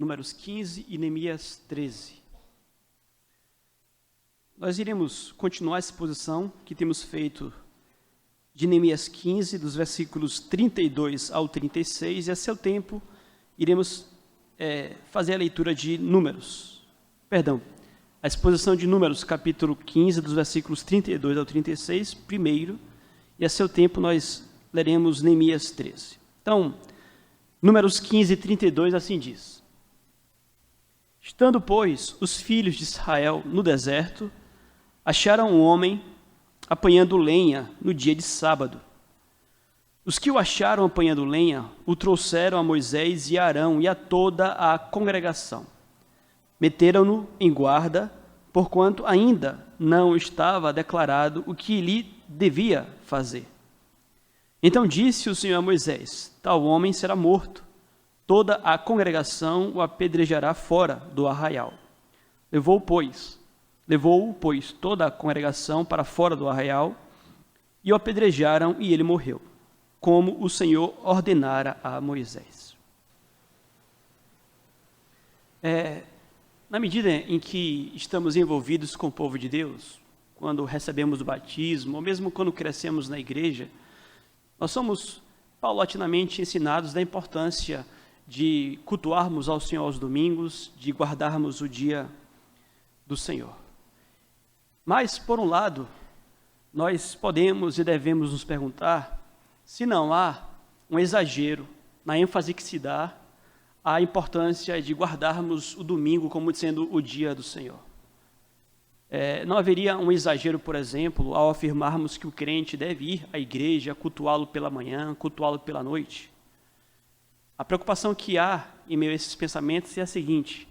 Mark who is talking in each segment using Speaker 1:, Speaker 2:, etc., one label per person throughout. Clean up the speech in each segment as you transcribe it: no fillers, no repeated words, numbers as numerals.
Speaker 1: Números 15 e Neemias 13. Nós iremos continuar essa exposição que temos feito de Neemias 15, dos versículos 32 ao 36, e a seu tempo iremos fazer a leitura de a exposição de Números, capítulo 15, dos versículos 32 ao 36, primeiro, e a seu tempo nós leremos Neemias 13. Então, Números 15, 32, assim diz: Estando, pois, os filhos de Israel no deserto, acharam um homem apanhando lenha no dia de sábado. Os que o acharam apanhando lenha o trouxeram a Moisés e a Arão e a toda a congregação. Meteram-no em guarda, porquanto ainda não estava declarado o que lhe devia fazer. Então disse o Senhor a Moisés: Tal homem será morto. Toda a congregação o apedrejará fora do arraial. Levou-o, pois, toda a congregação para fora do arraial, e o apedrejaram, e ele morreu, como o Senhor ordenara a Moisés. Na medida em que estamos envolvidos com o povo de Deus, quando recebemos o batismo, ou mesmo quando crescemos na igreja, nós somos paulatinamente ensinados da importância de cultuarmos ao Senhor aos domingos, de guardarmos o dia do Senhor. Mas, por um lado, nós podemos e devemos nos perguntar se não há um exagero na ênfase que se dá à importância de guardarmos o domingo como sendo o dia do Senhor. Não haveria um exagero, por exemplo, ao afirmarmos que o crente deve ir à igreja, cultuá-lo pela manhã, cultuá-lo pela noite. A preocupação que há em meio a esses pensamentos é a seguinte: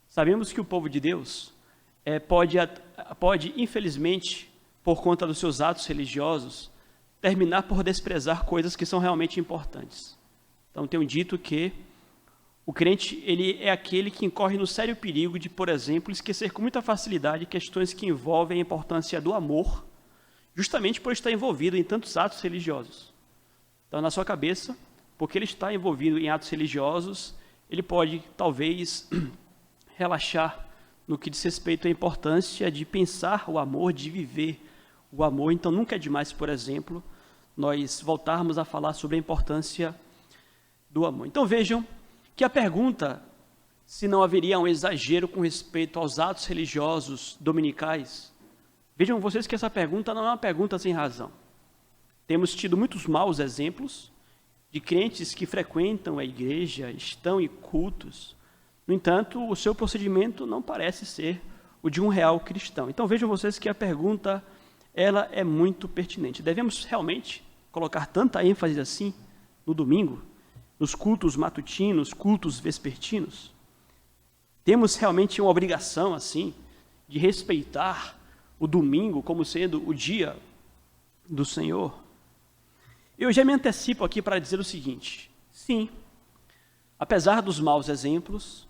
Speaker 1: sabemos que o povo de Deus pode, infelizmente, por conta dos seus atos religiosos, terminar por desprezar coisas que são realmente importantes. Então, tenho dito que o crente ele é aquele que incorre no sério perigo de, por exemplo, esquecer com muita facilidade questões que envolvem a importância do amor, justamente por estar envolvido em tantos atos religiosos. Então, na sua cabeça, porque ele está envolvido em atos religiosos, ele pode, talvez, relaxar no que diz respeito à importância de pensar o amor, de viver o amor. Então, nunca é demais, por exemplo, nós voltarmos a falar sobre a importância do amor. Então, vejam que a pergunta se não haveria um exagero com respeito aos atos religiosos dominicais, vejam vocês que essa pergunta não é uma pergunta sem razão. Temos tido muitos maus exemplos de crentes que frequentam a igreja, estão em cultos. No entanto, o seu procedimento não parece ser o de um real cristão. Então vejam vocês que a pergunta ela é muito pertinente. Devemos realmente colocar tanta ênfase assim no domingo, nos cultos matutinos, cultos vespertinos? Temos realmente uma obrigação assim de respeitar o domingo como sendo o dia do Senhor? Eu já me antecipo aqui para dizer o seguinte: sim, apesar dos maus exemplos,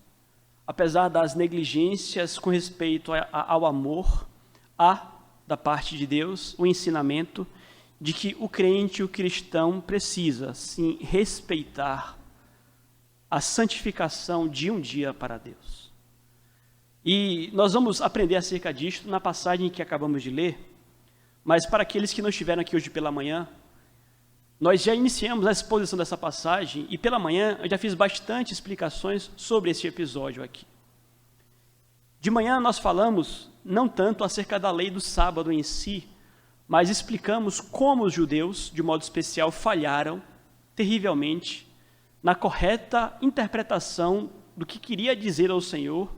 Speaker 1: apesar das negligências com respeito ao amor, há, da parte de Deus, o ensinamento de que o crente, o cristão, precisa, sim, respeitar a santificação de um dia para Deus. E nós vamos aprender acerca disto na passagem que acabamos de ler, mas para aqueles que não estiveram aqui hoje pela manhã, nós já iniciamos a exposição dessa passagem e pela manhã eu já fiz bastante explicações sobre esse episódio aqui. De manhã nós falamos não tanto acerca da lei do sábado em si, mas explicamos como os judeus, de modo especial, falharam terrivelmente na correta interpretação do que queria dizer ao Senhor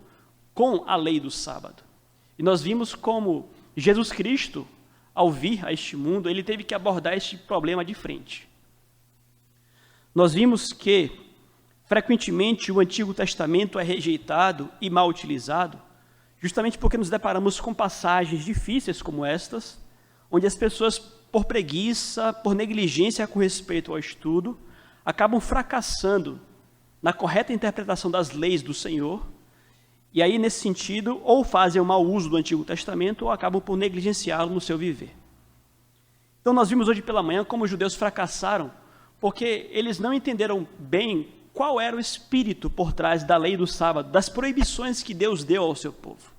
Speaker 1: com a lei do sábado. E nós vimos como Jesus Cristo, ao vir a este mundo, ele teve que abordar este problema de frente. Nós vimos que, frequentemente, o Antigo Testamento é rejeitado e mal utilizado, justamente porque nos deparamos com passagens difíceis como estas, onde as pessoas, por preguiça, por negligência com respeito ao estudo, acabam fracassando na correta interpretação das leis do Senhor, e aí, nesse sentido, ou fazem um mau uso do Antigo Testamento, ou acabam por negligenciá-lo no seu viver. Então, nós vimos hoje pela manhã como os judeus fracassaram, porque eles não entenderam bem qual era o espírito por trás da lei do sábado, das proibições que Deus deu ao seu povo.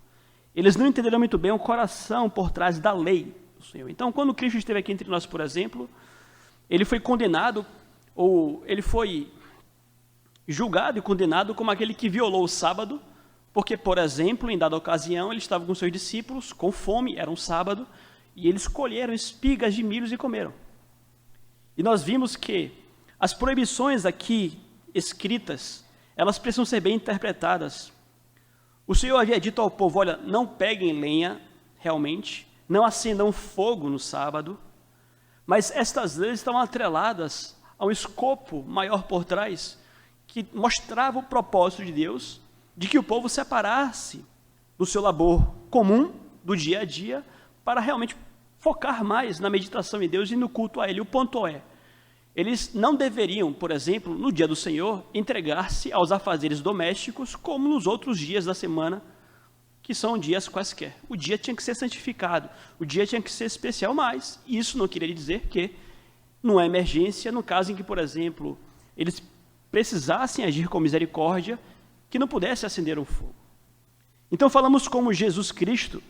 Speaker 1: Eles não entenderam muito bem o coração por trás da lei do Senhor. Então, quando Cristo esteve aqui entre nós, por exemplo, ele foi condenado, ou ele foi julgado e condenado como aquele que violou o sábado, porque, por exemplo, em dada ocasião, ele estava com seus discípulos, com fome, era um sábado, e eles colheram espigas de milhos e comeram. E nós vimos que as proibições aqui escritas, elas precisam ser bem interpretadas. O Senhor havia dito ao povo, olha, não peguem lenha, realmente, não acendam fogo no sábado, mas estas leis estavam atreladas a um escopo maior por trás, que mostrava o propósito de Deus, de que o povo separasse do seu labor comum, do dia a dia, para realmente focar mais na meditação em Deus e no culto a Ele. O ponto é, eles não deveriam, por exemplo, no dia do Senhor, entregar-se aos afazeres domésticos, como nos outros dias da semana, que são dias quaisquer. O dia tinha que ser santificado, o dia tinha que ser especial, mas isso não queria dizer que, numa emergência, no caso em que, por exemplo, eles precisassem agir com misericórdia, que não pudesse acender um fogo. Então falamos como Jesus Cristo,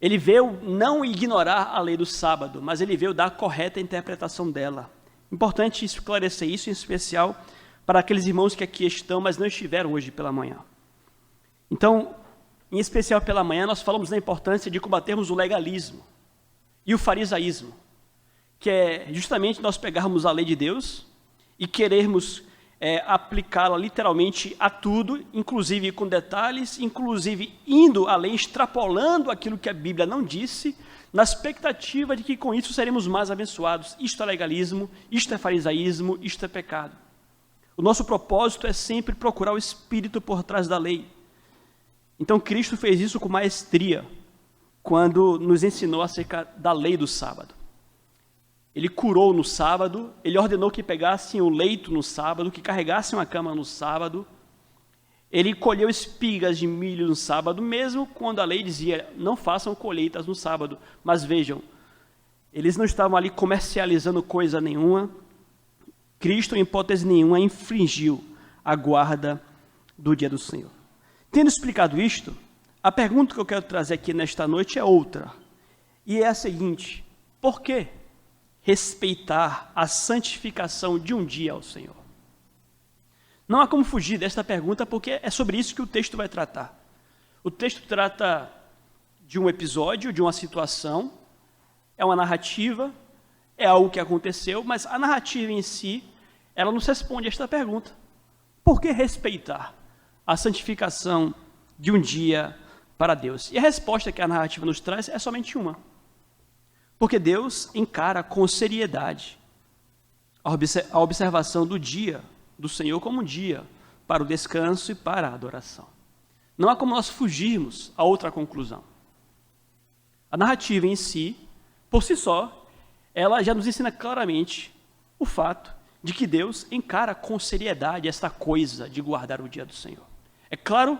Speaker 1: ele veio não ignorar a lei do sábado, mas ele veio dar a correta interpretação dela. Importante esclarecer isso, em especial para aqueles irmãos que aqui estão, mas não estiveram hoje pela manhã. Então, em especial pela manhã, nós falamos da importância de combatermos o legalismo e o farisaísmo, que é justamente nós pegarmos a lei de Deus e querermos aplicá-la literalmente a tudo, inclusive com detalhes, inclusive indo além, extrapolando aquilo que a Bíblia não disse, na expectativa de que com isso seremos mais abençoados. Isto é legalismo, isto é farisaísmo, isto é pecado. O nosso propósito é sempre procurar o Espírito por trás da lei. Então Cristo fez isso com maestria, quando nos ensinou acerca da lei do sábado. Ele curou no sábado, ele ordenou que pegassem o leito no sábado, que carregassem uma cama no sábado. Ele colheu espigas de milho no sábado, mesmo quando a lei dizia, não façam colheitas no sábado. Mas vejam, eles não estavam ali comercializando coisa nenhuma. Cristo, em hipótese nenhuma, infringiu a guarda do dia do Senhor. Tendo explicado isto, a pergunta que eu quero trazer aqui nesta noite é outra. E é a seguinte, por quê respeitar a santificação de um dia ao Senhor? Não há como fugir desta pergunta, porque é sobre isso que o texto vai tratar. O texto trata de um episódio, de uma situação, é uma narrativa, é algo que aconteceu, mas a narrativa em si, ela nos responde a esta pergunta. Por que respeitar a santificação de um dia para Deus? E a resposta que a narrativa nos traz é somente uma. Porque Deus encara com seriedade a observação do dia do Senhor como um dia para o descanso e para a adoração. Não há como nós fugirmos a outra conclusão. A narrativa em si, por si só, ela já nos ensina claramente o fato de que Deus encara com seriedade esta coisa de guardar o dia do Senhor. É claro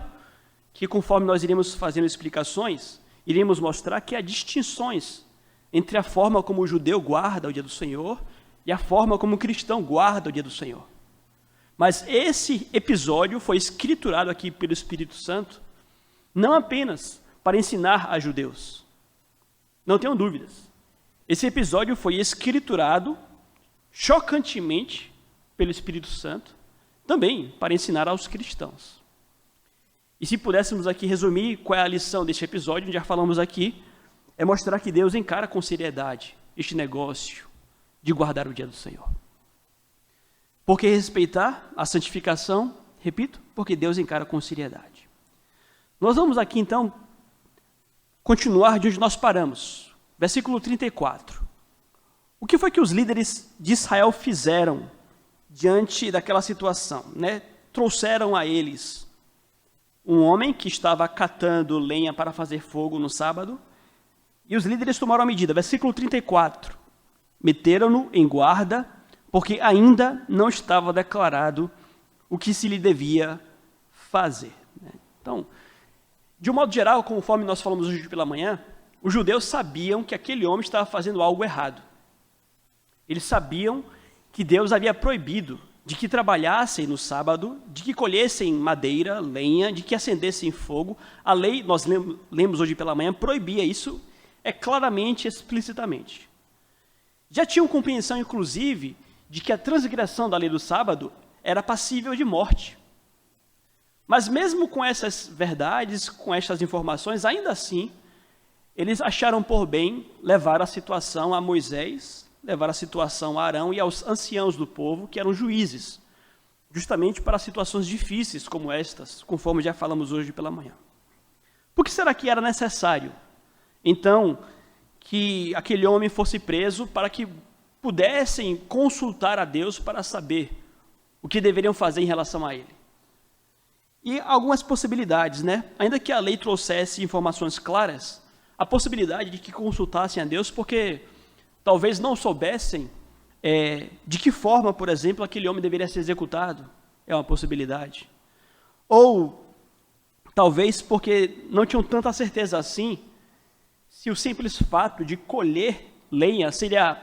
Speaker 1: que conforme nós iremos fazendo explicações, iremos mostrar que há distinções entre a forma como o judeu guarda o dia do Senhor e a forma como o cristão guarda o dia do Senhor. Mas esse episódio foi escriturado aqui pelo Espírito Santo, não apenas para ensinar a judeus. Não tenham dúvidas. Esse episódio foi escriturado chocantemente pelo Espírito Santo, também para ensinar aos cristãos. E se pudéssemos aqui resumir qual é a lição deste episódio, já falamos aqui, é mostrar que Deus encara com seriedade este negócio de guardar o dia do Senhor. Por que respeitar a santificação? Repito, porque Deus encara com seriedade. Nós vamos aqui, então, continuar de onde nós paramos. Versículo 34. O que foi que os líderes de Israel fizeram diante daquela situação? Trouxeram a eles um homem que estava catando lenha para fazer fogo no sábado, e os líderes tomaram a medida. Versículo 34. Meteram-no em guarda, porque ainda não estava declarado o que se lhe devia fazer. Então, de um modo geral, conforme nós falamos hoje pela manhã, os judeus sabiam que aquele homem estava fazendo algo errado. Eles sabiam que Deus havia proibido de que trabalhassem no sábado, de que colhessem madeira, lenha, de que acendessem fogo. A lei, nós lemos hoje pela manhã, proibia isso claramente, explicitamente. Já tinham compreensão, inclusive, de que a transgressão da lei do sábado era passível de morte. Mas mesmo com essas verdades, com estas informações, ainda assim, eles acharam por bem levar a situação a Moisés, levar a situação a Arão e aos anciãos do povo, que eram juízes, justamente para situações difíceis como estas, conforme já falamos hoje pela manhã. Por que será que era necessário, então, que aquele homem fosse preso para que pudessem consultar a Deus para saber o que deveriam fazer em relação a ele? E algumas possibilidades, né? Ainda que a lei trouxesse informações claras, a possibilidade de que consultassem a Deus, porque talvez não soubessem de que forma, por exemplo, aquele homem deveria ser executado, é uma possibilidade. Ou talvez porque não tinham tanta certeza assim, se o simples fato de colher lenha seria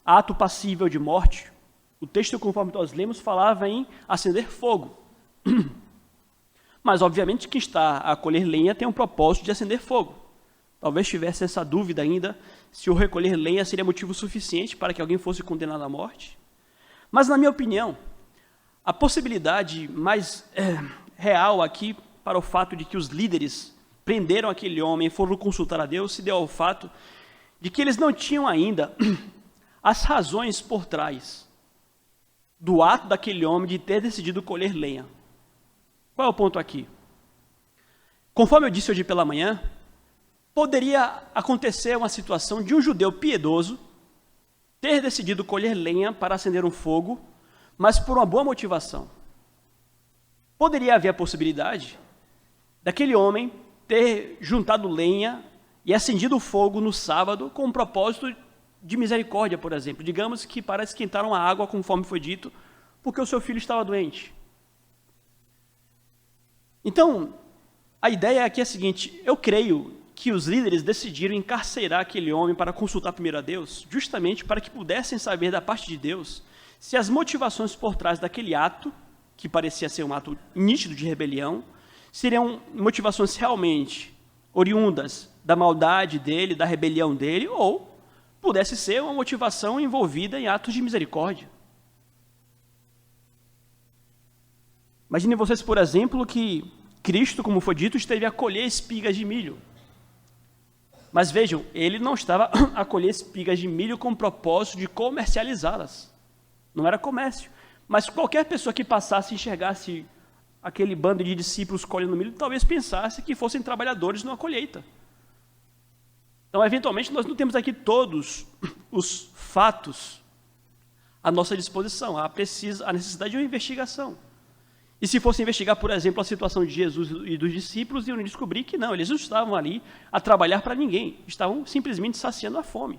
Speaker 1: ato passível de morte. O texto, conforme nós lemos, falava em acender fogo. Mas, obviamente, quem está a colher lenha tem um propósito de acender fogo. Talvez tivesse essa dúvida ainda, se o recolher lenha seria motivo suficiente para que alguém fosse condenado à morte. Mas, na minha opinião, a possibilidade mais real aqui para o fato de que os líderes prenderam aquele homem e foram consultar a Deus se deu ao fato de que eles não tinham ainda as razões por trás do ato daquele homem de ter decidido colher lenha. Qual é o ponto aqui? Conforme eu disse hoje pela manhã, poderia acontecer uma situação de um judeu piedoso ter decidido colher lenha para acender um fogo, mas por uma boa motivação. Poderia haver a possibilidade daquele homem ter juntado lenha e acendido o fogo no sábado com um propósito de misericórdia, por exemplo. Digamos que para esquentar uma água, conforme foi dito, porque o seu filho estava doente. Então, a ideia aqui é a seguinte: eu creio que os líderes decidiram encarcerar aquele homem para consultar primeiro a Deus, justamente para que pudessem saber da parte de Deus se as motivações por trás daquele ato, que parecia ser um ato nítido de rebelião, seriam motivações realmente oriundas da maldade dele, da rebelião dele, ou pudesse ser uma motivação envolvida em atos de misericórdia. Imaginem vocês, por exemplo, que Cristo, como foi dito, esteve a colher espigas de milho. Mas vejam, ele não estava a colher espigas de milho com o propósito de comercializá-las. Não era comércio. Mas qualquer pessoa que passasse e enxergasse aquele bando de discípulos colhendo milho, talvez pensasse que fossem trabalhadores numa colheita. Então, eventualmente, nós não temos aqui todos os fatos à nossa disposição. Há necessidade de uma investigação. E se fosse investigar, por exemplo, a situação de Jesus e dos discípulos, iam descobrir que não, eles não estavam ali a trabalhar para ninguém, estavam simplesmente saciando a fome.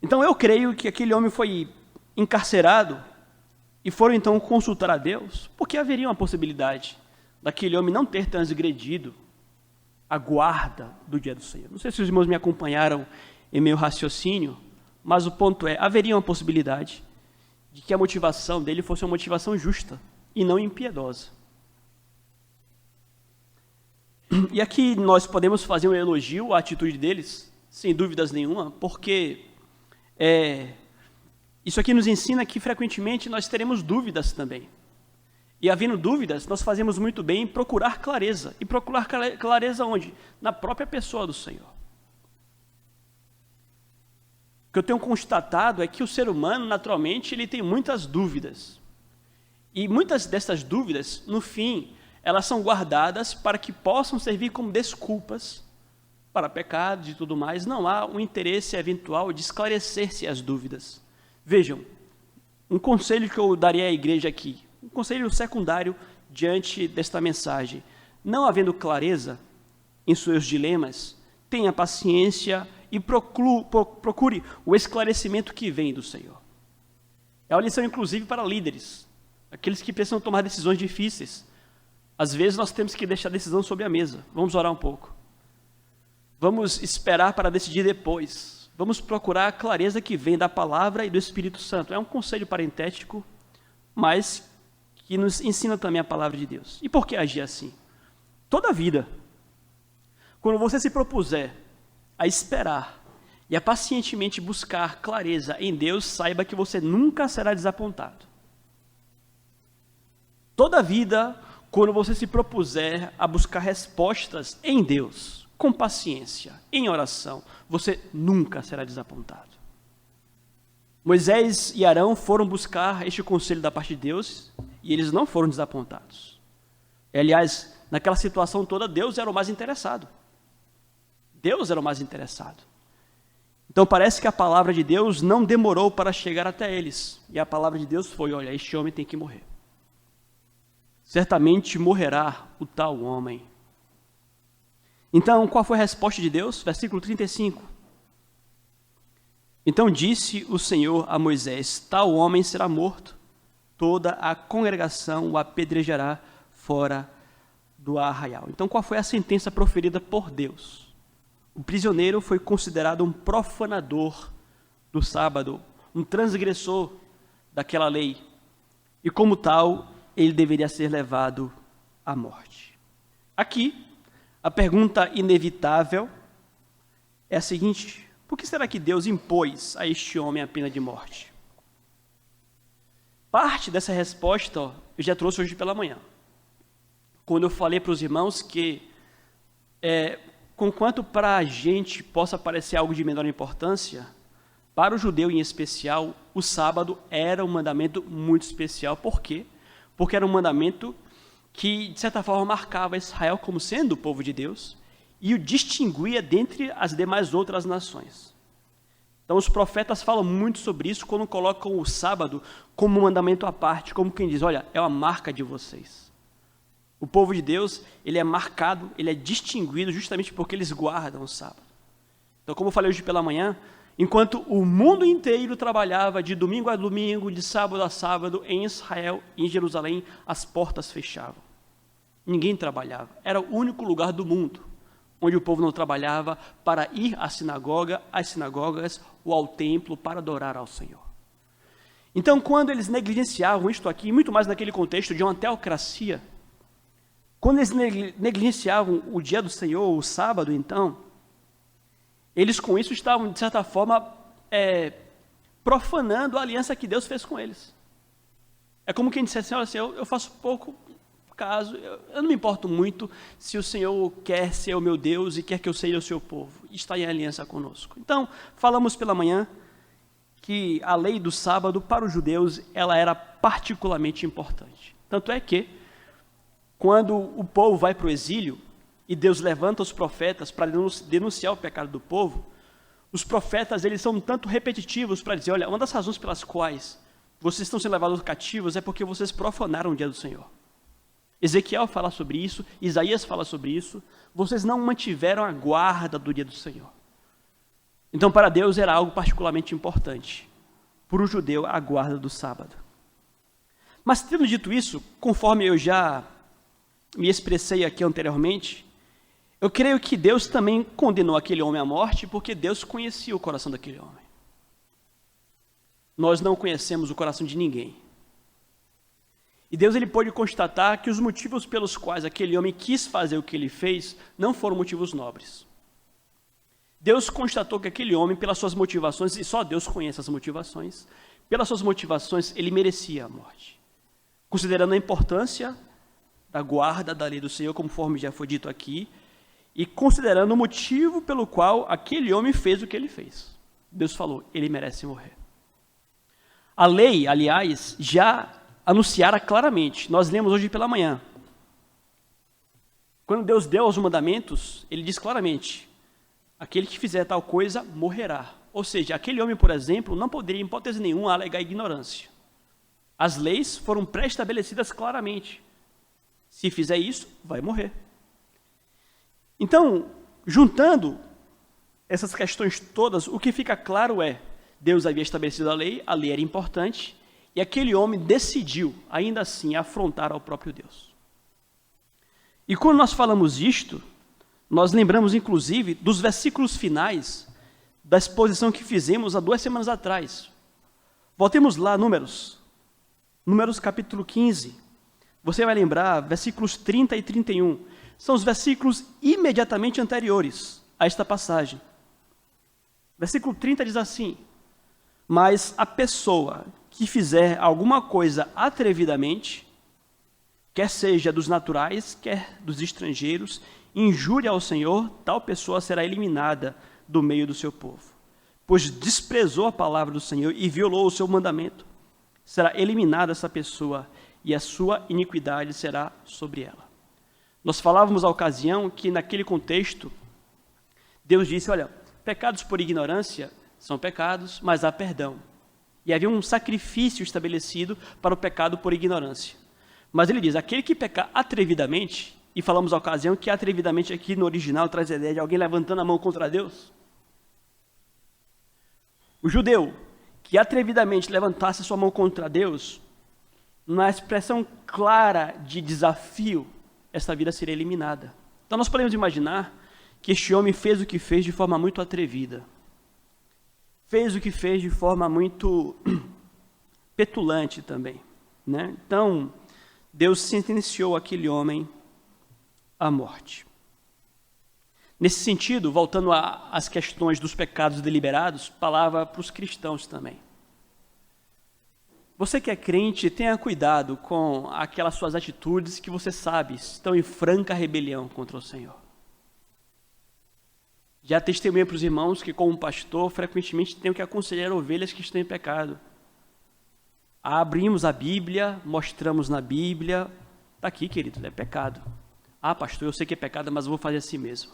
Speaker 1: Então eu creio que aquele homem foi encarcerado e foram então consultar a Deus, porque haveria uma possibilidade daquele homem não ter transgredido a guarda do dia do Senhor. Não sei se os irmãos me acompanharam em meu raciocínio, mas o ponto é, haveria uma possibilidade de que a motivação dele fosse uma motivação justa e não impiedosa. E aqui nós podemos fazer um elogio à atitude deles, sem dúvidas nenhuma, porque isso aqui nos ensina que frequentemente nós teremos dúvidas também. E havendo dúvidas, nós fazemos muito bem em procurar clareza. E procurar clareza onde? Na própria pessoa do Senhor. O que eu tenho constatado é que o ser humano, naturalmente, ele tem muitas dúvidas. E muitas dessas dúvidas, no fim, elas são guardadas para que possam servir como desculpas para pecados e tudo mais. Não há um interesse eventual de esclarecer-se as dúvidas. Vejam, um conselho que eu daria à igreja aqui, um conselho secundário diante desta mensagem. Não havendo clareza em seus dilemas, tenha paciência e procure o esclarecimento que vem do Senhor. É uma lição, inclusive, para líderes, aqueles que precisam tomar decisões difíceis. Às vezes nós temos que deixar a decisão sobre a mesa. Vamos orar um pouco. Vamos esperar para decidir depois. vamos procurar a clareza que vem da palavra e do Espírito Santo. É um conselho parentético, mas que nos ensina também a palavra de Deus. E por que agir assim? Toda a vida, quando você se propuser a esperar e a pacientemente buscar clareza em Deus, saiba que você nunca será desapontado. Toda a vida, quando você se propuser a buscar respostas em Deus, com paciência, em oração, você nunca será desapontado. Moisés e Arão foram buscar este conselho da parte de Deus e eles não foram desapontados. Aliás, naquela situação toda, Deus era o mais interessado. Deus era o mais interessado. Então parece que a palavra de Deus não demorou para chegar até eles. E a palavra de Deus foi: olha, este homem tem que morrer. Certamente morrerá o tal homem. Então, qual foi a resposta de Deus? Versículo 35. Então disse o Senhor a Moisés: tal homem será morto, toda a congregação o apedrejará fora do arraial. Então, qual foi a sentença proferida por Deus? O prisioneiro foi considerado um profanador do sábado, um transgressor daquela lei, e como tal, ele deveria ser levado à morte. Aqui, a pergunta inevitável é a seguinte: por que será que Deus impôs a este homem a pena de morte? Parte dessa resposta eu já trouxe hoje pela manhã, quando eu falei para os irmãos que, conquanto para a gente possa parecer algo de menor importância, para o judeu em especial, o sábado era um mandamento muito especial. Por quê? Porque era um mandamento que, de certa forma, marcava Israel como sendo o povo de Deus e o distinguia dentre as demais outras nações. Então, os profetas falam muito sobre isso quando colocam o sábado como um mandamento à parte, como quem diz: olha, é uma marca de vocês. O povo de Deus, ele é marcado, ele é distinguido justamente porque eles guardam o sábado. Então, como eu falei hoje pela manhã, enquanto o mundo inteiro trabalhava de domingo a domingo, de sábado a sábado, em Israel e em Jerusalém, as portas fechavam. Ninguém trabalhava. Era o único lugar do mundo onde o povo não trabalhava para ir à sinagoga, às sinagogas ou ao templo para adorar ao Senhor. Então, quando eles negligenciavam isto aqui, muito mais naquele contexto de uma teocracia, quando eles negligenciavam o dia do Senhor, o sábado, então, eles com isso estavam, de certa forma, profanando a aliança que Deus fez com eles. É como quem dissesse assim: olha, Senhor, eu faço pouco caso, eu não me importo muito se o Senhor quer ser o meu Deus e quer que eu seja o seu povo, está em aliança conosco. Então, falamos pela manhã que a lei do sábado para os judeus, ela era particularmente importante. Tanto é que, quando o povo vai para o exílio e Deus levanta os profetas para denunciar o pecado do povo, os profetas, eles são um tanto repetitivos para dizer: olha, uma das razões pelas quais vocês estão sendo levados cativos é porque vocês profanaram o dia do Senhor. Ezequiel fala sobre isso, Isaías fala sobre isso. Vocês não mantiveram a guarda do dia do Senhor. Então, para Deus era algo particularmente importante. Para o judeu, a guarda do sábado. Mas, tendo dito isso, conforme eu já me expressei aqui anteriormente, eu creio que Deus também condenou aquele homem à morte, porque Deus conhecia o coração daquele homem. Nós não conhecemos o coração de ninguém. E Deus, ele pôde constatar que os motivos pelos quais aquele homem quis fazer o que ele fez não foram motivos nobres. Deus constatou que aquele homem, pelas suas motivações, e só Deus conhece as motivações, pelas suas motivações, ele merecia a morte. Considerando a importância da guarda da lei do Senhor, conforme já foi dito aqui, e considerando o motivo pelo qual aquele homem fez o que ele fez. Deus falou: ele merece morrer. A lei, aliás, já anunciara claramente. Nós lemos hoje pela manhã. Quando Deus deu os mandamentos, ele diz claramente: aquele que fizer tal coisa morrerá. Ou seja, aquele homem, por exemplo, não poderia, em hipótese nenhuma, alegar ignorância. As leis foram pré-estabelecidas claramente. Se fizer isso, vai morrer. Então, juntando essas questões todas, o que fica claro é: Deus havia estabelecido a lei era importante, e aquele homem decidiu, ainda assim, afrontar ao próprio Deus. E quando nós falamos isto, nós lembramos, inclusive, dos versículos finais da exposição que fizemos há 2 semanas atrás. Voltemos lá, Números capítulo 15. Você vai lembrar, versículos 30 e 31. São os versículos imediatamente anteriores a esta passagem. Versículo 30 diz assim: mas a pessoa que fizer alguma coisa atrevidamente, quer seja dos naturais, quer dos estrangeiros, injúria ao Senhor, tal pessoa será eliminada do meio do seu povo. Pois desprezou a palavra do Senhor e violou o seu mandamento. Será eliminada essa pessoa e a sua iniquidade será sobre ela. Nós falávamos à ocasião que naquele contexto, Deus disse, olha, pecados por ignorância são pecados, mas há perdão. E havia um sacrifício estabelecido para o pecado por ignorância. Mas ele diz, aquele que pecar atrevidamente, e falamos à ocasião que atrevidamente aqui no original traz a ideia de alguém levantando a mão contra Deus. O judeu que atrevidamente levantasse sua mão contra Deus, na expressão clara de desafio, essa vida seria eliminada. Então nós podemos imaginar que este homem fez o que fez de forma muito atrevida. Fez o que fez de forma muito petulante também, né? Então, Deus sentenciou aquele homem à morte. Nesse sentido, voltando às questões dos pecados deliberados, palavra para os cristãos também. Você que é crente, tenha cuidado com aquelas suas atitudes que você sabe estão em franca rebelião contra o Senhor. Já testemunhei para os irmãos que, como pastor, frequentemente tenho que aconselhar ovelhas que estão em pecado. Abrimos a Bíblia, mostramos na Bíblia, está aqui, querido, é pecado. Ah, pastor, eu sei que é pecado, mas eu vou fazer assim mesmo.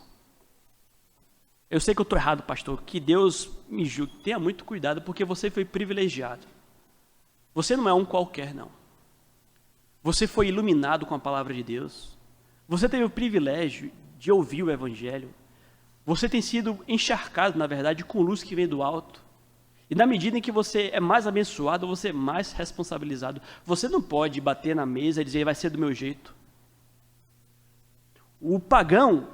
Speaker 1: Eu sei que eu estou errado, pastor, que Deus me julgue. Tenha muito cuidado, porque você foi privilegiado. Você não é um qualquer, não. Você foi iluminado com a palavra de Deus. Você teve o privilégio de ouvir o Evangelho. Você tem sido encharcado, na verdade, com luz que vem do alto. E na medida em que você é mais abençoado, você é mais responsabilizado. Você não pode bater na mesa e dizer, vai ser do meu jeito. O pagão,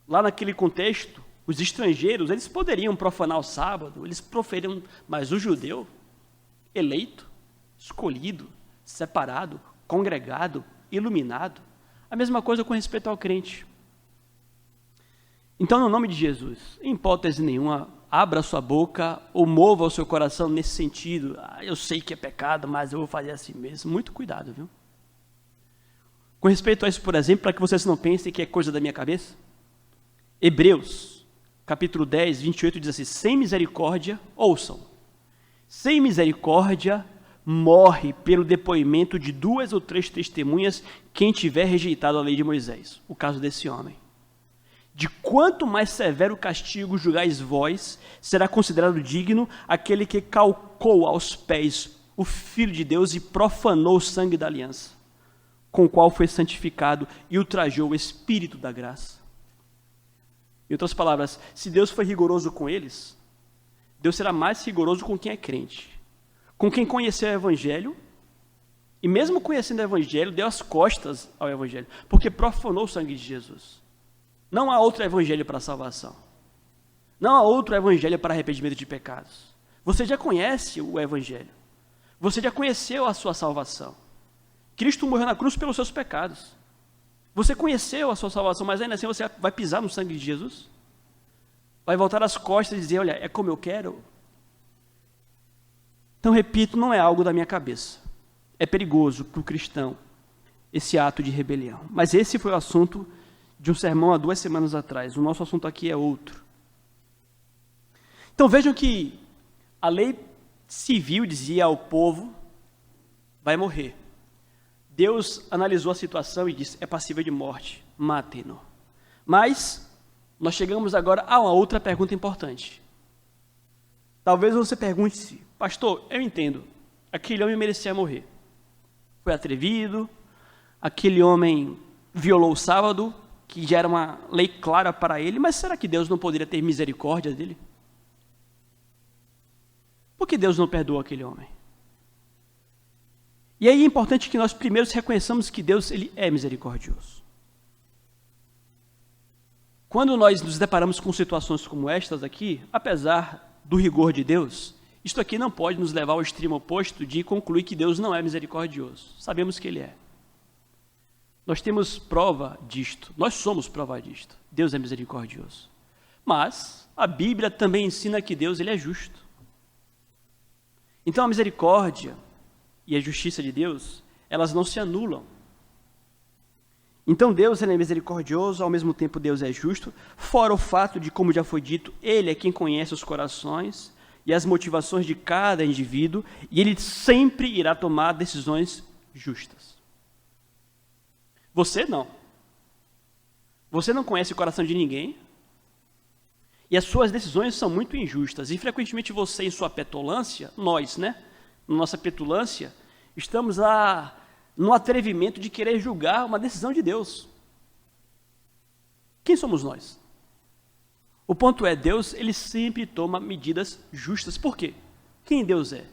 Speaker 1: lá naquele contexto, os estrangeiros, eles poderiam profanar o sábado, eles proferiam, mas o judeu, eleito, escolhido, separado, congregado, iluminado, a mesma coisa com respeito ao crente. Então, no nome de Jesus, em hipótese nenhuma, abra sua boca ou mova o seu coração nesse sentido. Eu sei que é pecado, mas eu vou fazer assim mesmo. Muito cuidado, viu? Com respeito a isso, por exemplo, para que vocês não pensem que é coisa da minha cabeça, Hebreus, capítulo 10, 28, diz assim, sem misericórdia, ouçam, sem misericórdia morre pelo depoimento de 2 ou 3 testemunhas quem tiver rejeitado a lei de Moisés. O caso desse homem. De quanto mais severo castigo julgais vós, será considerado digno aquele que calcou aos pés o Filho de Deus e profanou o sangue da aliança, com o qual foi santificado e ultrajou o Espírito da graça. Em outras palavras, se Deus foi rigoroso com eles, Deus será mais rigoroso com quem é crente, com quem conheceu o Evangelho, e mesmo conhecendo o Evangelho, deu as costas ao Evangelho, porque profanou o sangue de Jesus. Não há outro evangelho para a salvação. Não há outro evangelho para arrependimento de pecados. Você já conhece o evangelho. Você já conheceu a sua salvação. Cristo morreu na cruz pelos seus pecados. Você conheceu a sua salvação, mas ainda assim você vai pisar no sangue de Jesus? Vai voltar as costas e dizer, olha, é como eu quero? Então, repito, não é algo da minha cabeça. É perigoso para o cristão esse ato de rebelião. Mas esse foi o assunto de um sermão há 2 semanas atrás. O nosso assunto aqui é outro. Então vejam que a lei civil dizia ao povo, vai morrer. Deus analisou a situação e disse, é passível de morte, matem-no. Mas nós chegamos agora a uma outra pergunta importante. Talvez você pergunte-se, pastor, eu entendo, aquele homem merecia morrer. Foi atrevido, aquele homem violou o sábado, que já era uma lei clara para ele, mas será que Deus não poderia ter misericórdia dele? Por que Deus não perdoou aquele homem? E aí é importante que nós primeiro reconheçamos que Deus ele é misericordioso. Quando nós nos deparamos com situações como estas aqui, apesar do rigor de Deus, isto aqui não pode nos levar ao extremo oposto de concluir que Deus não é misericordioso. Sabemos que Ele é. Nós temos prova disto, nós somos prova disto. Deus é misericordioso. Mas a Bíblia também ensina que Deus ele é justo. Então a misericórdia e a justiça de Deus, elas não se anulam. Então Deus ele é misericordioso, ao mesmo tempo Deus é justo, fora o fato de, como já foi dito, Ele é quem conhece os corações e as motivações de cada indivíduo, e Ele sempre irá tomar decisões justas. Você não. Você não conhece o coração de ninguém, e as suas decisões são muito injustas, e frequentemente você, em sua petulância, nós, na nossa petulância, estamos no atrevimento de querer julgar uma decisão de Deus. Quem somos nós? O ponto é, Deus, ele sempre toma medidas justas. Por quê? Quem Deus é?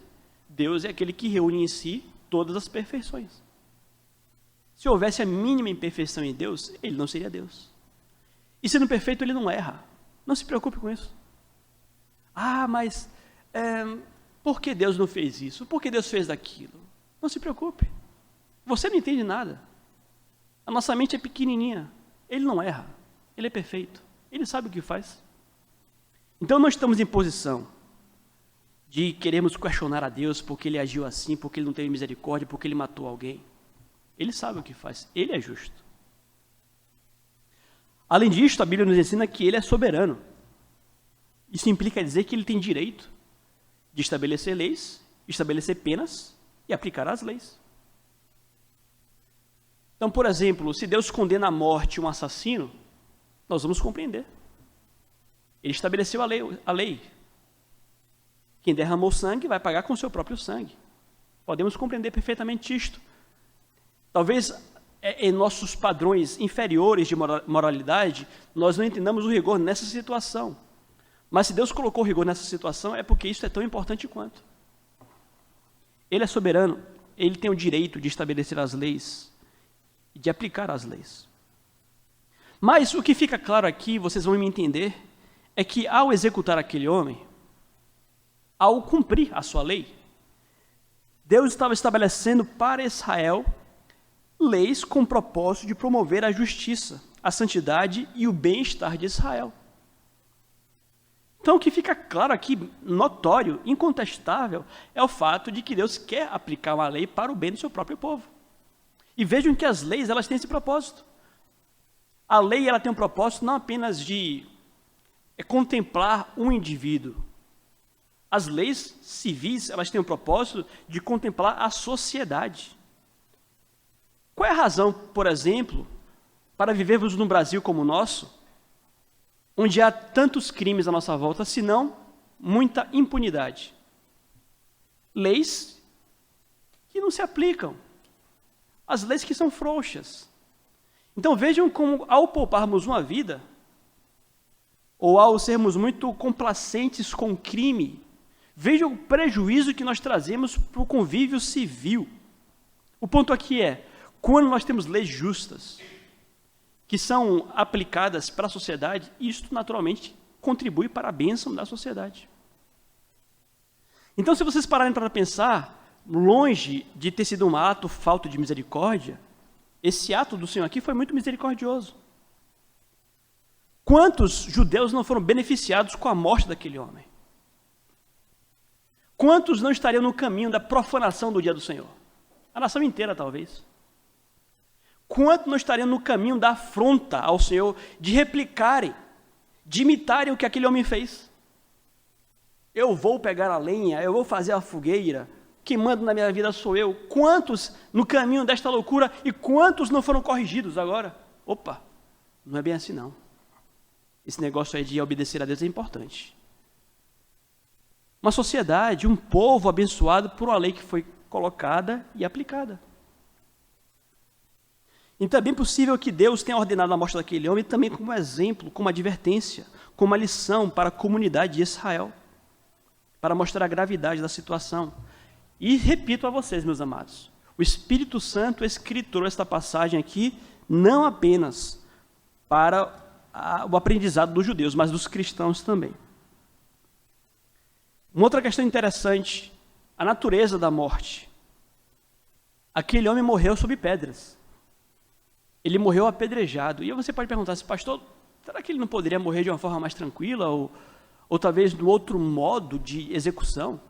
Speaker 1: Deus é aquele que reúne em si todas as perfeições. Se houvesse a mínima imperfeição em Deus, ele não seria Deus. E sendo perfeito, ele não erra. Não se preocupe com isso. Mas por que Deus não fez isso? Por que Deus fez daquilo? Não se preocupe. Você não entende nada. A nossa mente é pequenininha. Ele não erra. Ele é perfeito. Ele sabe o que faz. Então não estamos em posição de queremos questionar a Deus porque Ele agiu assim, porque Ele não teve misericórdia, porque Ele matou alguém. Ele sabe o que faz. Ele é justo. Além disso, a Bíblia nos ensina que Ele é soberano. Isso implica dizer que Ele tem direito de estabelecer leis, estabelecer penas e aplicar as leis. Então, por exemplo, se Deus condena à morte um assassino, nós vamos compreender. Ele estabeleceu a lei. Quem derramou sangue vai pagar com seu próprio sangue. Podemos compreender perfeitamente isto. Talvez em nossos padrões inferiores de moralidade, nós não entendamos o rigor nessa situação. Mas se Deus colocou o rigor nessa situação, é porque isso é tão importante quanto. Ele é soberano, Ele tem o direito de estabelecer as leis e de aplicar as leis. Mas o que fica claro aqui, vocês vão me entender, é que ao executar aquele homem, ao cumprir a sua lei, Deus estava estabelecendo para Israel leis com o propósito de promover a justiça, a santidade e o bem-estar de Israel. Então, o que fica claro aqui, notório, incontestável, é o fato de que Deus quer aplicar uma lei para o bem do seu próprio povo. E vejam que as leis, elas têm esse propósito. A lei, ela tem um propósito não apenas de contemplar um indivíduo. As leis civis, elas têm o propósito de contemplar a sociedade. Qual é a razão, por exemplo, para vivermos num Brasil como o nosso, onde há tantos crimes à nossa volta, senão muita impunidade? Leis que não se aplicam. As leis que são frouxas. Então vejam como, ao pouparmos uma vida, ou ao sermos muito complacentes com o crime, vejam o prejuízo que nós trazemos para o convívio civil. O ponto aqui é, quando nós temos leis justas, que são aplicadas para a sociedade, isto naturalmente contribui para a bênção da sociedade. Então, se vocês pararem para pensar, longe de ter sido um ato falto de misericórdia, esse ato do Senhor aqui foi muito misericordioso. Quantos judeus não foram beneficiados com a morte daquele homem? Quantos não estariam no caminho da profanação do dia do Senhor? A nação inteira, talvez. Quantos não estariam no caminho da afronta ao Senhor, de replicarem, de imitarem o que aquele homem fez? Eu vou pegar a lenha, eu vou fazer a fogueira, quem manda na minha vida sou eu. Quantos no caminho desta loucura e quantos não foram corrigidos agora? Opa, não é bem assim não. Esse negócio aí de obedecer a Deus é importante. Uma sociedade, um povo abençoado por uma lei que foi colocada e aplicada. Então é bem possível que Deus tenha ordenado a morte daquele homem também como exemplo, como advertência, como uma lição para a comunidade de Israel, para mostrar a gravidade da situação. E repito a vocês, meus amados, o Espírito Santo escriturou esta passagem aqui não apenas para o aprendizado dos judeus, mas dos cristãos também. Uma outra questão interessante, a natureza da morte. Aquele homem morreu sob pedras. Ele morreu apedrejado. E você pode perguntar assim, pastor, será que ele não poderia morrer de uma forma mais tranquila ou talvez de outro modo de execução?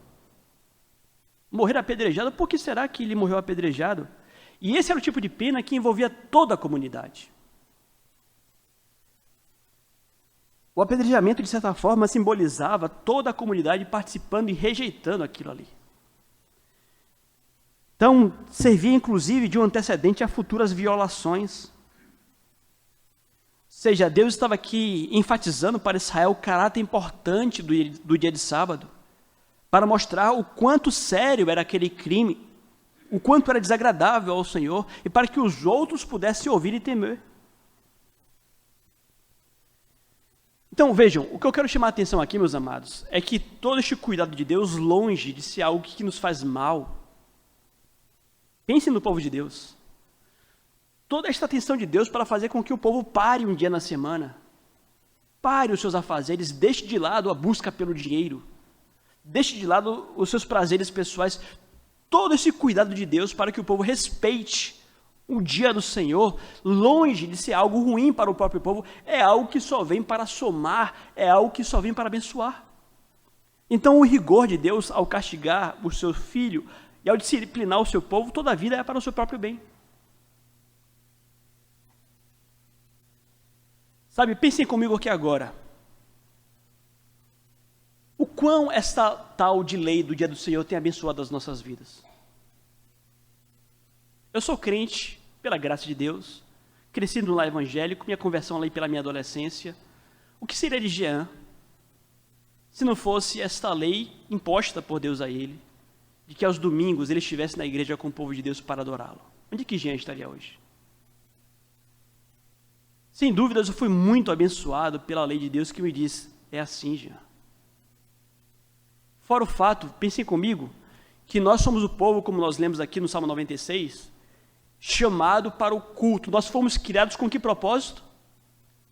Speaker 1: Morrer apedrejado, por que será que ele morreu apedrejado? E esse era o tipo de pena que envolvia toda a comunidade. O apedrejamento, de certa forma, simbolizava toda a comunidade participando e rejeitando aquilo ali. Então, servia inclusive de um antecedente a futuras violações. Ou seja, Deus estava aqui enfatizando para Israel o caráter importante do dia de sábado, para mostrar o quanto sério era aquele crime, o quanto era desagradável ao Senhor, e para que os outros pudessem ouvir e temer. Então, vejam, o que eu quero chamar a atenção aqui, meus amados, é que todo este cuidado de Deus, longe de ser algo que nos faz mal, pensem no povo de Deus. Toda esta atenção de Deus para fazer com que o povo pare um dia na semana, pare os seus afazeres, deixe de lado a busca pelo dinheiro, deixe de lado os seus prazeres pessoais, todo esse cuidado de Deus para que o povo respeite o dia do Senhor, longe de ser algo ruim para o próprio povo, é algo que só vem para somar, é algo que só vem para abençoar. Então, o rigor de Deus ao castigar o seu filho e ao disciplinar o seu povo, toda a vida é para o seu próprio bem. Sabe, pensem comigo aqui agora. O quão esta tal de lei do dia do Senhor tem abençoado as nossas vidas? Eu sou crente, pela graça de Deus, cresci no lar evangélico, minha conversão ali pela minha adolescência. O que seria de Jean se não fosse esta lei imposta por Deus a ele, de que aos domingos ele estivesse na igreja com o povo de Deus para adorá-lo? Onde que Jean estaria hoje? Sem dúvidas, eu fui muito abençoado pela lei de Deus que me diz, é assim, Jean. Fora o fato, pensem comigo, que nós somos o povo, como nós lemos aqui no Salmo 96, chamado para o culto. Nós fomos criados com que propósito?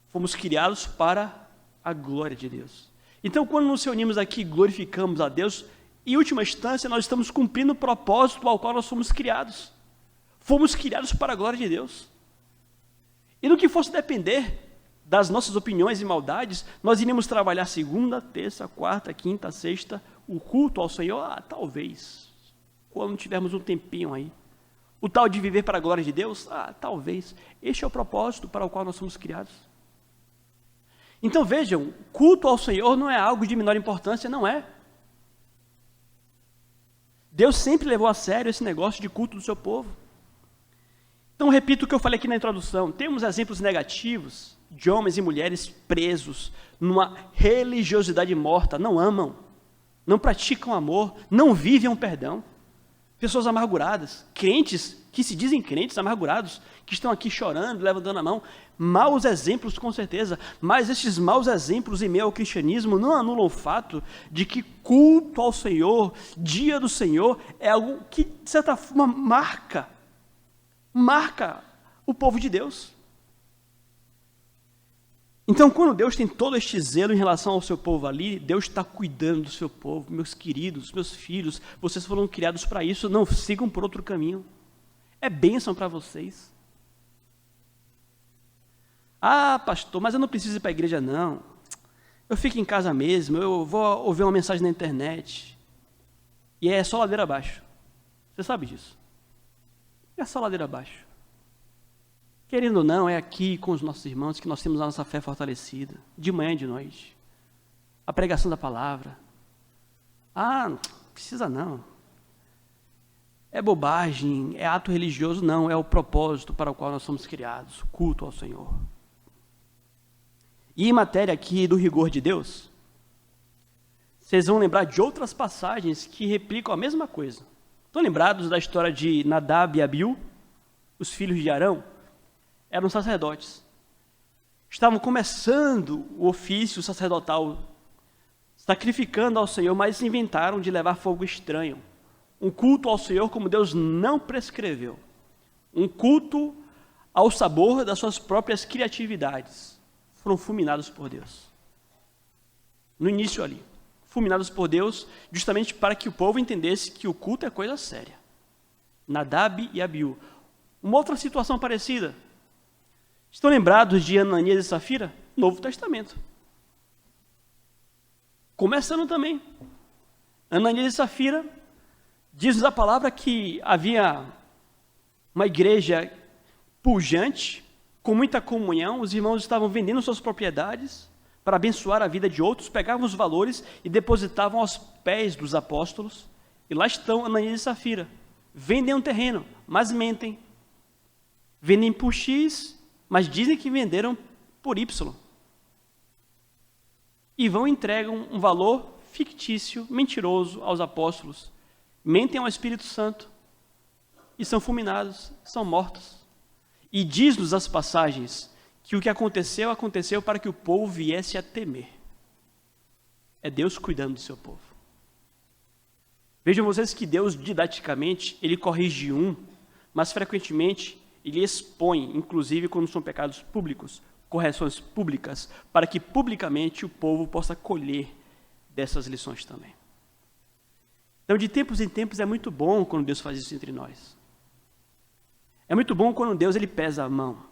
Speaker 1: Fomos criados para a glória de Deus. Então, quando nos reunimos aqui e glorificamos a Deus, em última instância, nós estamos cumprindo o propósito ao qual nós fomos criados. Fomos criados para a glória de Deus. E no que fosse depender das nossas opiniões e maldades, nós iríamos trabalhar segunda, terça, quarta, quinta, sexta, o culto ao Senhor, talvez, quando tivermos um tempinho aí. O tal de viver para a glória de Deus, talvez. Este é o propósito para o qual nós somos criados. Então vejam, culto ao Senhor não é algo de menor importância, não é. Deus sempre levou a sério esse negócio de culto do seu povo. Então repito o que eu falei aqui na introdução, temos exemplos negativos de homens e mulheres presos numa religiosidade morta, não amam, não praticam amor, não vivem um perdão. Pessoas amarguradas, crentes que se dizem crentes amargurados, que estão aqui chorando, levantando a mão, maus exemplos com certeza, mas esses maus exemplos em meio ao cristianismo não anulam o fato de que culto ao Senhor, dia do Senhor, é algo que de certa forma marca o povo de Deus. Então, quando Deus tem todo este zelo em relação ao seu povo ali, Deus está cuidando do seu povo. Meus queridos, meus filhos, vocês foram criados para isso, não sigam por outro caminho. É bênção para vocês. Pastor, mas eu não preciso ir para a igreja não. Eu fico em casa mesmo, eu vou ouvir uma mensagem na internet. E é só ladeira abaixo. Você sabe disso. É só ladeira abaixo. Querendo ou não, é aqui com os nossos irmãos que nós temos a nossa fé fortalecida, de manhã e de noite. A pregação da palavra. Não precisa não. É bobagem, é ato religioso, não, é o propósito para o qual nós somos criados, culto ao Senhor. E em matéria aqui do rigor de Deus, vocês vão lembrar de outras passagens que replicam a mesma coisa. Estão lembrados da história de Nadab e Abiú, os filhos de Arão? Eram sacerdotes. Estavam começando o ofício sacerdotal, sacrificando ao Senhor, mas inventaram de levar fogo estranho. Um culto ao Senhor como Deus não prescreveu. Um culto ao sabor das suas próprias criatividades. foram fulminados por Deus. No início ali. Fulminados por Deus, justamente para que o povo entendesse que o culto é coisa séria. Nadab e Abiú. Uma outra situação parecida. Estão lembrados de Ananias e Safira? Novo Testamento. Começando também. Ananias e Safira, diz a palavra que havia uma igreja pujante, com muita comunhão, os irmãos estavam vendendo suas propriedades para abençoar a vida de outros, pegavam os valores e depositavam aos pés dos apóstolos. E lá estão Ananias e Safira. Vendem um terreno, mas mentem. Vendem por X, mas dizem que venderam por Y. E vão e entregam um valor fictício, mentiroso aos apóstolos. Mentem ao Espírito Santo. E são fulminados, são mortos. E diz-nos as passagens que o que aconteceu, aconteceu para que o povo viesse a temer. É Deus cuidando do seu povo. Vejam vocês que Deus, didaticamente, ele corrige mas frequentemente ele expõe, inclusive quando são pecados públicos, correções públicas, para que publicamente o povo possa colher dessas lições também. Então, de tempos em tempos, é muito bom quando Deus faz isso entre nós. É muito bom quando Deus ele pesa a mão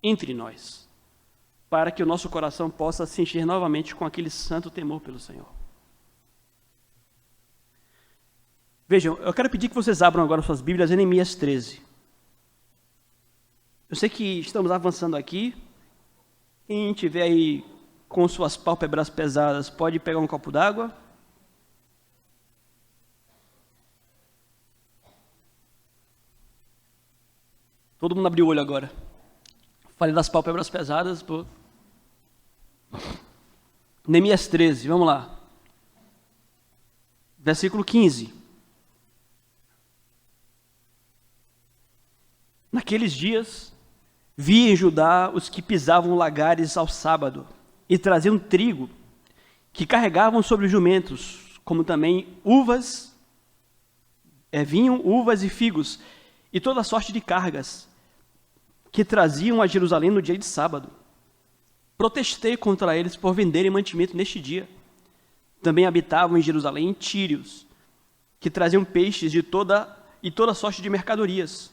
Speaker 1: entre nós, para que o nosso coração possa se encher novamente com aquele santo temor pelo Senhor. Vejam, eu quero pedir que vocês abram agora suas Bíblias em Neemias 13. Eu sei que estamos avançando aqui. Quem tiver aí com suas pálpebras pesadas, pode pegar um copo d'água. Todo mundo abriu o olho agora. Falei das pálpebras pesadas. Pô. Neemias 13, vamos lá. Versículo 15. Naqueles dias, vi em Judá os que pisavam lagares ao sábado e traziam trigo, que carregavam sobre jumentos, como também uvas, vinho, uvas e figos, e toda sorte de cargas, que traziam a Jerusalém no dia de sábado. Protestei contra eles por venderem mantimento neste dia. Também habitavam em Jerusalém tírios, que traziam peixes de toda sorte de mercadorias,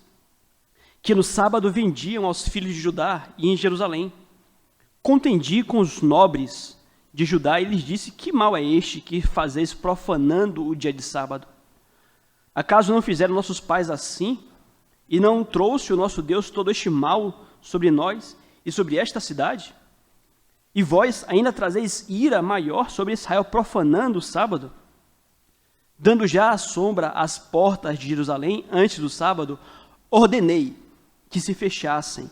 Speaker 1: que no sábado vendiam aos filhos de Judá e em Jerusalém. Contendi com os nobres de Judá e lhes disse: que mal é este que fazeis profanando o dia de sábado? Acaso não fizeram nossos pais assim? E não trouxe o nosso Deus todo este mal sobre nós e sobre esta cidade? E vós ainda trazeis ira maior sobre Israel, profanando o sábado? Dando já a sombra às portas de Jerusalém antes do sábado, ordenei que se fechassem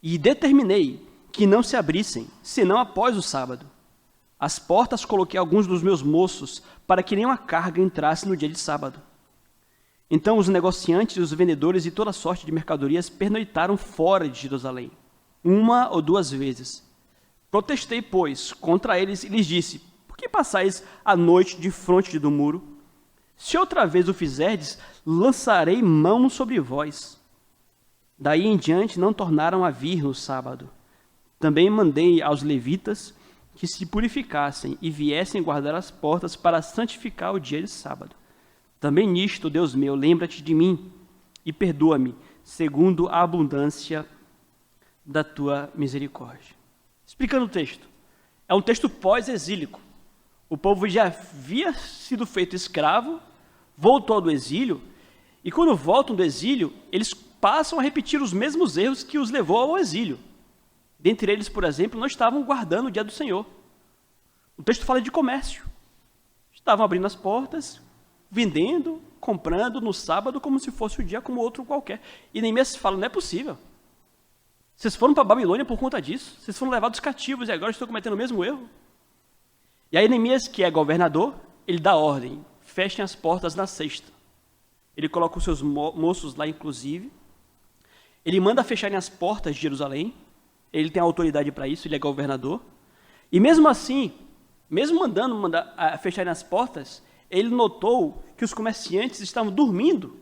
Speaker 1: e determinei que não se abrissem, senão após o sábado. Às portas coloquei alguns dos meus moços, para que nenhuma carga entrasse no dia de sábado. Então os negociantes, os vendedores e toda sorte de mercadorias pernoitaram fora de Jerusalém, 1 ou 2 vezes. Protestei, pois, contra eles e lhes disse: por que passais a noite defronte do muro? Se outra vez o fizerdes, lançarei mão sobre vós. Daí em diante não tornaram a vir no sábado. Também mandei aos levitas que se purificassem e viessem guardar as portas para santificar o dia de sábado. Também nisto, Deus meu, lembra-te de mim e perdoa-me, segundo a abundância da tua misericórdia. Explicando o texto. É um texto pós-exílico. O povo já havia sido feito escravo, voltou do exílio, e quando voltam do exílio, eles passam a repetir os mesmos erros que os levou ao exílio. Dentre eles, por exemplo, não estavam guardando o dia do Senhor. O texto fala de comércio. Estavam abrindo as portas, vendendo, comprando no sábado como se fosse um dia como outro qualquer. E Neemias fala: não é possível. Vocês foram para a Babilônia por conta disso. Vocês foram levados cativos e agora estão cometendo o mesmo erro. E aí Neemias, que é governador, ele dá ordem: fechem as portas na sexta. Ele coloca os seus moços lá, inclusive. Ele manda fecharem as portas de Jerusalém. Ele tem autoridade para isso, ele é governador. E mesmo assim, mesmo mandando fecharem as portas, ele notou que os comerciantes estavam dormindo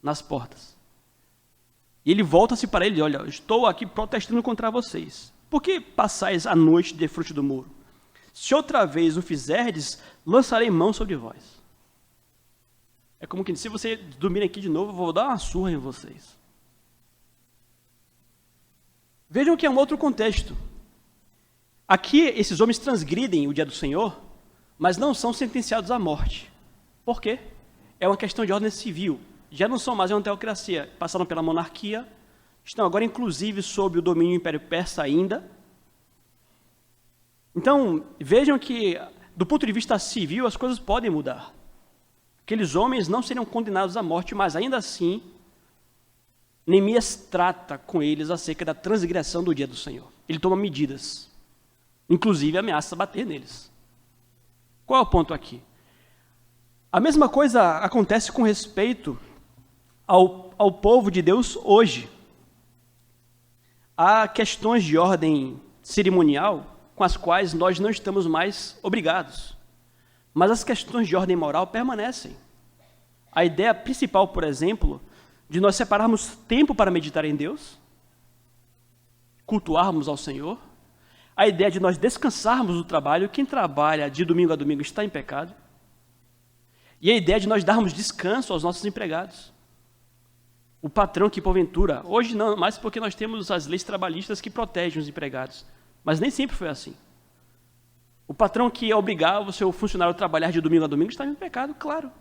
Speaker 1: nas portas. E ele volta-se para ele: olha, eu estou aqui protestando contra vocês. Por que passais a noite defronte do muro? Se outra vez o fizerdes, lançarei mão sobre vós. É como que, se você dormir aqui de novo, eu vou dar uma surra em vocês. Vejam que é um outro contexto. Aqui, esses homens transgridem o dia do Senhor, mas não são sentenciados à morte. Por quê? É uma questão de ordem civil. Já não são mais uma teocracia. Passaram pela monarquia, estão agora, inclusive, sob o domínio do Império Persa ainda. Então, vejam que, do ponto de vista civil, as coisas podem mudar. Aqueles homens não seriam condenados à morte, mas ainda assim, Neemias trata com eles acerca da transgressão do dia do Senhor. Ele toma medidas, inclusive ameaça bater neles. Qual é o ponto aqui? A mesma coisa acontece com respeito ao povo de Deus hoje. Há questões de ordem cerimonial com as quais nós não estamos mais obrigados. Mas as questões de ordem moral permanecem. A ideia principal, por exemplo, de nós separarmos tempo para meditar em Deus, cultuarmos ao Senhor, a ideia de nós descansarmos do trabalho, quem trabalha de domingo a domingo está em pecado, e a ideia de nós darmos descanso aos nossos empregados. O patrão que, porventura, hoje não, mas porque nós temos as leis trabalhistas que protegem os empregados, mas nem sempre foi assim. O patrão que obrigava o seu funcionário a trabalhar de domingo a domingo estava em pecado, claro.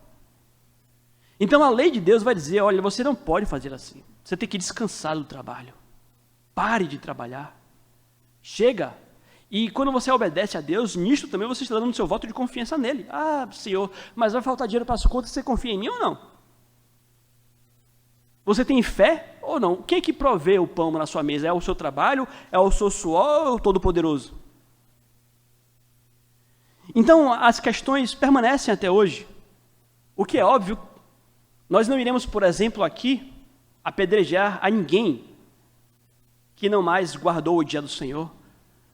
Speaker 1: Então a lei de Deus vai dizer, olha, você não pode fazer assim. Você tem que descansar do trabalho. Pare de trabalhar. Chega. E quando você obedece a Deus, nisto também você está dando o seu voto de confiança nele. Ah, Senhor, mas vai faltar dinheiro para as contas, você confia em mim ou não? Você tem fé ou não? Quem é que provê o pão na sua mesa? É o seu trabalho? É o seu suor ou o Todo-Poderoso? Então, as questões permanecem até hoje. O que é óbvio, nós não iremos, por exemplo, aqui, apedrejar a ninguém que não mais guardou o dia do Senhor,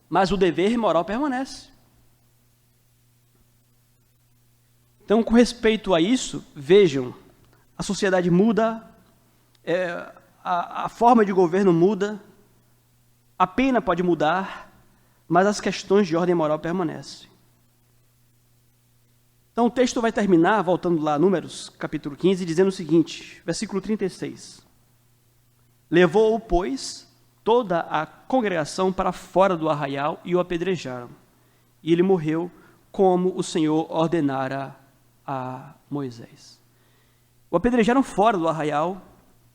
Speaker 1: mas o dever moral permanece. Então, com respeito a isso, vejam, a sociedade muda, a forma de governo muda, a pena pode mudar, mas as questões de ordem moral permanecem. Então o texto vai terminar, voltando lá a Números, capítulo 15, dizendo o seguinte, versículo 36. Levou-o, pois, toda a congregação para fora do arraial e o apedrejaram. E ele morreu como o Senhor ordenara a Moisés. O apedrejaram fora do arraial.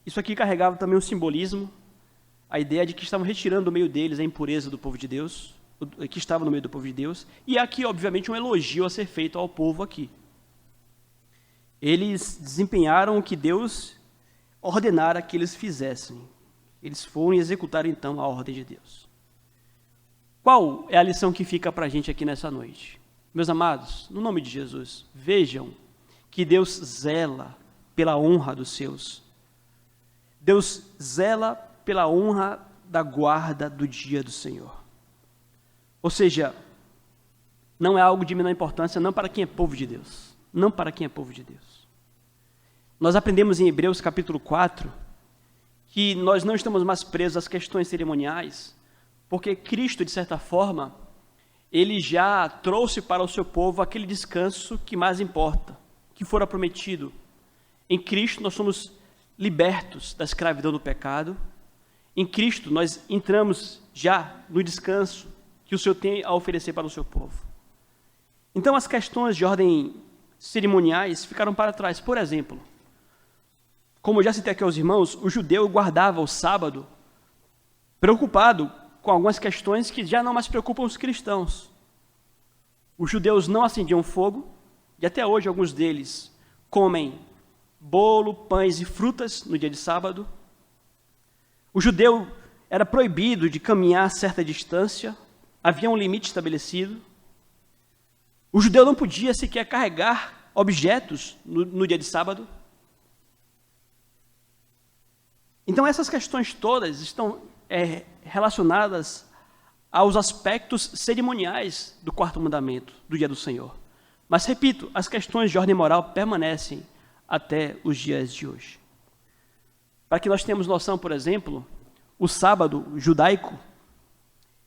Speaker 1: Isso aqui carregava também um simbolismo, a ideia de que estavam retirando do meio deles a impureza do povo de Deus, que estava no meio do povo de Deus, e aqui, obviamente, um elogio a ser feito ao povo aqui. Eles desempenharam o que Deus ordenara que eles fizessem. Eles foram e executaram, então, a ordem de Deus. Qual é a lição que fica para a gente aqui nessa noite? Meus amados, no nome de Jesus, vejam que Deus zela pela honra dos seus. Deus zela pela honra da guarda do dia do Senhor. Ou seja, não é algo de menor importância, não para quem é povo de Deus. Não para quem é povo de Deus. Nós aprendemos em Hebreus capítulo 4, que nós não estamos mais presos às questões cerimoniais, porque Cristo, de certa forma, ele já trouxe para o seu povo aquele descanso que mais importa, que fora prometido. Em Cristo nós somos libertos da escravidão do pecado. Em Cristo nós entramos já no descanso que o Senhor tem a oferecer para o seu povo. Então as questões de ordem cerimoniais ficaram para trás. Por exemplo, como eu já citei aqui aos irmãos, o judeu guardava o sábado preocupado com algumas questões que já não mais preocupam os cristãos. Os judeus não acendiam fogo, e até hoje alguns deles comem bolo, pães e frutas no dia de sábado. O judeu era proibido de caminhar a certa distância, havia um limite estabelecido. O judeu não podia sequer carregar objetos no dia de sábado. Então essas questões todas estão relacionadas aos aspectos cerimoniais do quarto mandamento, do dia do Senhor. Mas, repito, as questões de ordem moral permanecem até os dias de hoje. Para que nós tenhamos noção, por exemplo, o sábado judaico,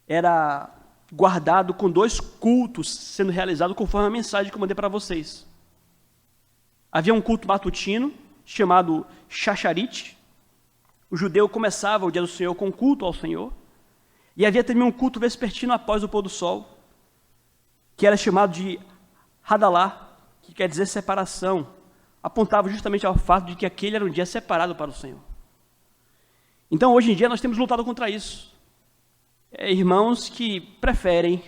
Speaker 1: era guardado com 2 cultos sendo realizados conforme a mensagem que eu mandei para vocês. Havia um culto matutino, chamado Shacharit. O judeu começava o dia do Senhor com culto ao Senhor. E havia também um culto vespertino após o pôr do sol, que era chamado de Hadalá, que quer dizer separação. Apontava justamente ao fato de que aquele era um dia separado para o Senhor. Então, hoje em dia, nós temos lutado contra isso. Irmãos que preferem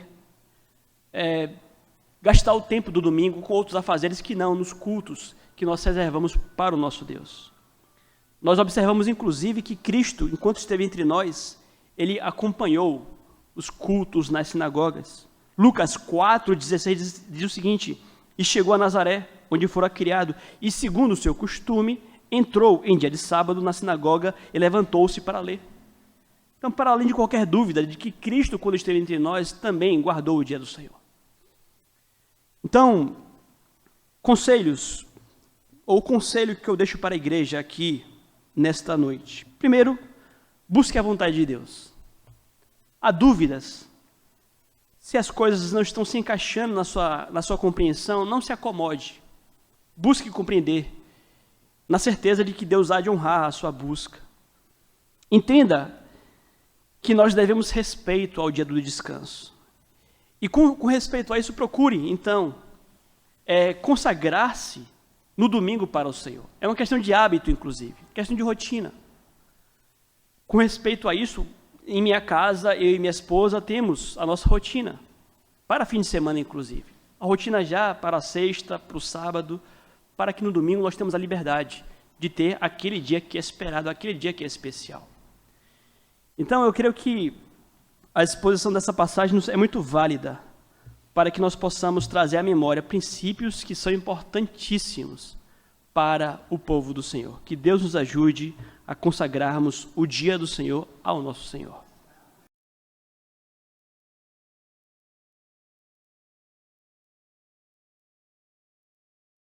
Speaker 1: gastar o tempo do domingo com outros afazeres que não nos cultos que nós reservamos para o nosso Deus. Nós observamos, inclusive, que Cristo, enquanto esteve entre nós, ele acompanhou os cultos nas sinagogas. Lucas 4,16 diz o seguinte: e chegou a Nazaré, onde fora criado, e segundo o seu costume, entrou em dia de sábado na sinagoga e levantou-se para ler. Então, para além de qualquer dúvida de que Cristo, quando esteve entre nós, também guardou o dia do Senhor. Então, conselhos, ou conselho que eu deixo para a igreja aqui nesta noite. Primeiro, busque a vontade de Deus. Há dúvidas? Se as coisas não estão se encaixando na sua compreensão, não se acomode. Busque compreender, na certeza de que Deus há de honrar a sua busca. Entenda que nós devemos respeito ao dia do descanso. E com respeito a isso, procure, então, consagrar-se no domingo para o Senhor. É uma questão de hábito, inclusive, questão de rotina. Com respeito a isso, em minha casa, eu e minha esposa temos a nossa rotina, para fim de semana, inclusive. A rotina já para a sexta, para o sábado, para que no domingo nós temos a liberdade de ter aquele dia que é esperado, aquele dia que é especial. Então, eu creio que a exposição dessa passagem é muito válida para que nós possamos trazer à memória princípios que são importantíssimos para o povo do Senhor. Que Deus nos ajude a consagrarmos o dia do Senhor ao nosso Senhor.